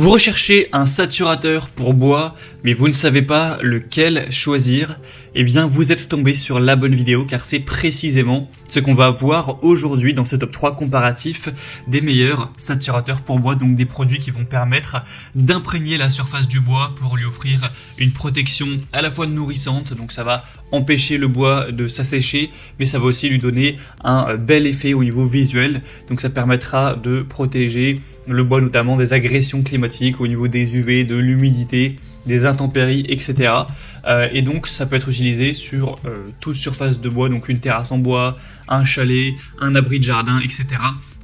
Vous recherchez un saturateur pour bois, mais vous ne savez pas lequel choisir? Eh bien, vous êtes tombé sur la bonne vidéo car c'est précisément ce qu'on va voir aujourd'hui dans ce top 3 comparatif des meilleurs saturateurs pour bois, donc des produits qui vont permettre d'imprégner la surface du bois pour lui offrir une protection à la fois nourrissante, donc ça va empêcher le bois de s'assécher, mais ça va aussi lui donner un bel effet au niveau visuel, donc ça permettra de protéger le bois notamment des agressions climatiques au niveau des UV, de l'humidité, des intempéries, etc. Et donc ça peut être utilisé sur toute surface de bois, donc une terrasse en bois, un chalet, un abri de jardin, etc.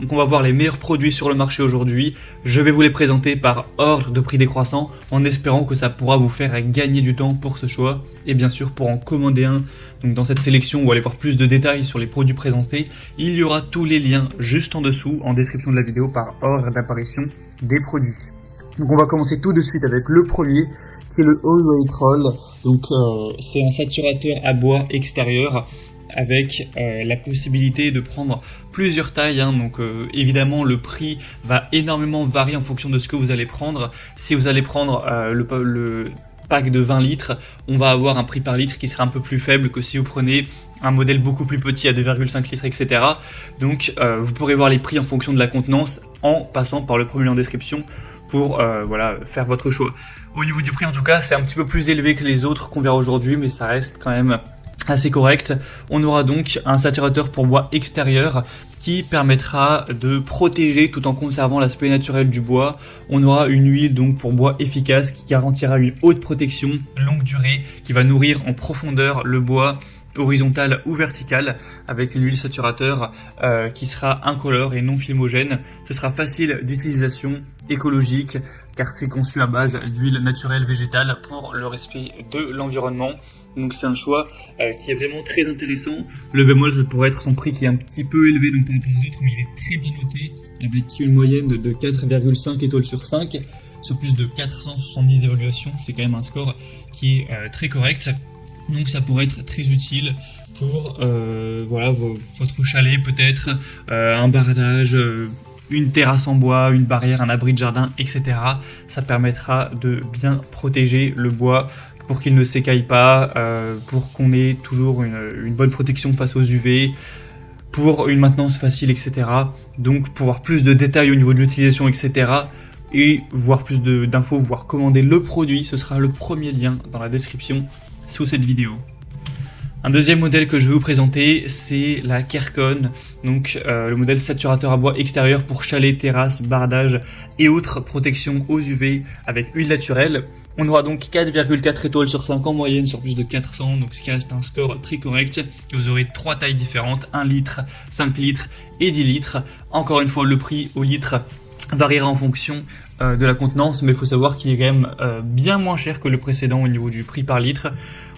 Donc on va voir les meilleurs produits sur le marché aujourd'hui. Je vais vous les présenter par ordre de prix décroissant en espérant que ça pourra vous faire gagner du temps pour ce choix. Et bien sûr pour en commander un, donc dans cette sélection où aller voir plus de détails sur les produits présentés, il y aura tous les liens juste en dessous en description de la vidéo par ordre d'apparition des produits. Donc on va commencer tout de suite avec le premier, qui est le All-Way Roll. Donc c'est un saturateur à bois extérieur avec la possibilité de prendre plusieurs tailles, hein. Donc évidemment le prix va énormément varier en fonction de ce que vous allez prendre. Si vous allez prendre le pack de 20 litres, on va avoir un prix par litre qui sera un peu plus faible que si vous prenez un modèle beaucoup plus petit à 2,5 litres, etc. Donc vous pourrez voir les prix en fonction de la contenance en passant par le premier lien en description pour faire votre choix. Au niveau du prix en tout cas, c'est un petit peu plus élevé que les autres qu'on verra aujourd'hui, mais ça reste quand même assez correct. On aura donc un saturateur pour bois extérieur qui permettra de protéger tout en conservant l'aspect naturel du bois. On aura une huile donc pour bois efficace qui garantira une haute protection, longue durée, qui va nourrir en profondeur le bois horizontale ou verticale, avec une huile saturateur qui sera incolore et non fumogène. Ce sera facile d'utilisation, écologique, car c'est conçu à base d'huile naturelle végétale pour le respect de l'environnement. Donc c'est un choix qui est vraiment très intéressant. Le bémol, ça pourrait être son prix qui est un petit peu élevé donc par rapport aux autres, mais il est très bien noté, avec une moyenne de 4,5 étoiles sur 5, sur plus de 470 évaluations. C'est quand même un score qui est très correct. Donc ça pourrait être très utile pour votre chalet peut-être, un bardage, une terrasse en bois, une barrière, un abri de jardin, etc. Ça permettra de bien protéger le bois pour qu'il ne s'écaille pas, pour qu'on ait toujours une bonne protection face aux UV, pour une maintenance facile, etc. Donc pour voir plus de détails au niveau de l'utilisation, etc. et voir plus d'infos, voire commander le produit, ce sera le premier lien dans la description sous cette vidéo. Un deuxième modèle que je vais vous présenter, c'est la Kercon, donc le modèle saturateur à bois extérieur pour chalet, terrasse, bardage et autres protections aux UV avec huile naturelle. On aura donc 4,4 étoiles sur 5 en moyenne sur plus de 400, donc ce qui reste un score très correct. Vous aurez 3 tailles différentes, 1 litre, 5 litres et 10 litres. Encore une fois, le prix au litre variera en fonction de la contenance, mais il faut savoir qu'il est quand même bien moins cher que le précédent au niveau du prix par litre.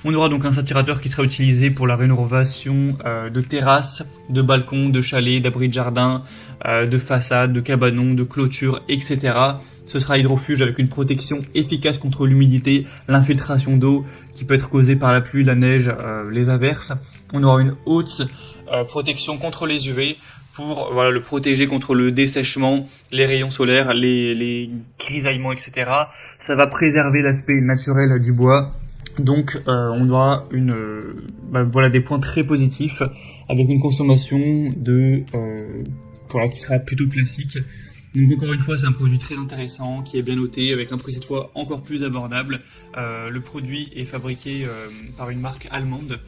On aura donc un saturateur qui sera utilisé pour la rénovation de terrasses, de balcons, de chalets, d'abris de jardin, de façades, de cabanons, de clôtures, etc. Ce sera hydrofuge avec une protection efficace contre l'humidité, l'infiltration d'eau qui peut être causée par la pluie, la neige, les averses. On aura une haute protection contre les UV pour le protéger contre le dessèchement, les rayons solaires, les grisaillements, etc. Ça va préserver l'aspect naturel du bois. Donc on aura des points très positifs avec une consommation qui sera plutôt classique. Donc encore une fois, c'est un produit très intéressant qui est bien noté avec un prix cette fois encore plus abordable. Le produit est fabriqué par une marque allemande,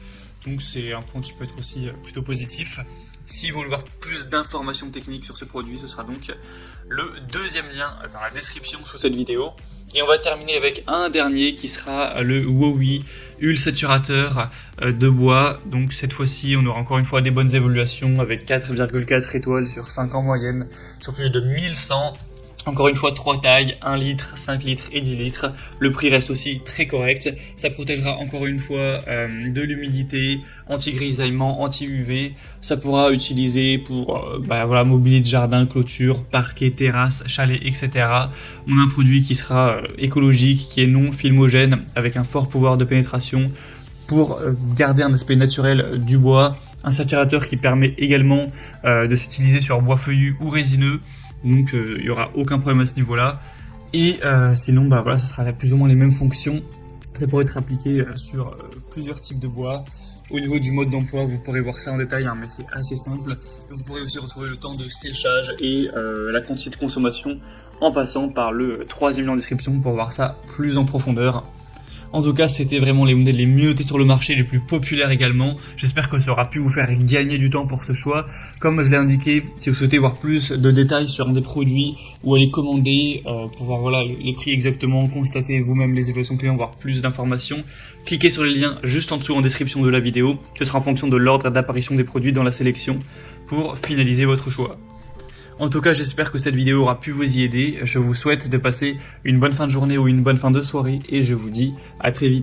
donc c'est un point qui peut être aussi plutôt positif. Si vous voulez voir plus d'informations techniques sur ce produit, ce sera donc le deuxième lien dans la description sous cette vidéo. Et on va terminer avec un dernier qui sera le Wowi huile saturateur de bois. Donc cette fois-ci, on aura encore une fois des bonnes évaluations avec 4,4 étoiles sur 5 en moyenne, sur plus de 1100. Encore une fois, 3 tailles, 1 litre, 5 litres et 10 litres. Le prix reste aussi très correct. Ça protégera encore une fois de l'humidité, anti-grisaillement, anti-UV. Ça pourra utiliser pour mobilier de jardin, clôture, parquet, terrasse, chalet, etc. On a un produit qui sera écologique, qui est non fumogène, avec un fort pouvoir de pénétration pour garder un aspect naturel du bois. Un saturateur qui permet également de s'utiliser sur bois feuillu ou résineux. Donc il n'y aura aucun problème à ce niveau-là. Et sinon, bah voilà, ce sera plus ou moins les mêmes fonctions. Ça pourrait être appliqué sur plusieurs types de bois. Au niveau du mode d'emploi, vous pourrez voir ça en détail, hein, mais c'est assez simple. Vous pourrez aussi retrouver le temps de séchage et la quantité de consommation en passant par le troisième lien en description pour voir ça plus en profondeur. En tout cas, c'était vraiment les modèles les mieux notés sur le marché, les plus populaires également. J'espère que ça aura pu vous faire gagner du temps pour ce choix. Comme je l'ai indiqué, si vous souhaitez voir plus de détails sur un des produits ou aller commander pour voir voilà, les prix exactement, constater vous-même les évaluations clients, voir plus d'informations, cliquez sur les liens juste en dessous en description de la vidéo. Ce sera en fonction de l'ordre d'apparition des produits dans la sélection pour finaliser votre choix. En tout cas, j'espère que cette vidéo aura pu vous y aider. Je vous souhaite de passer une bonne fin de journée ou une bonne fin de soirée et je vous dis à très vite.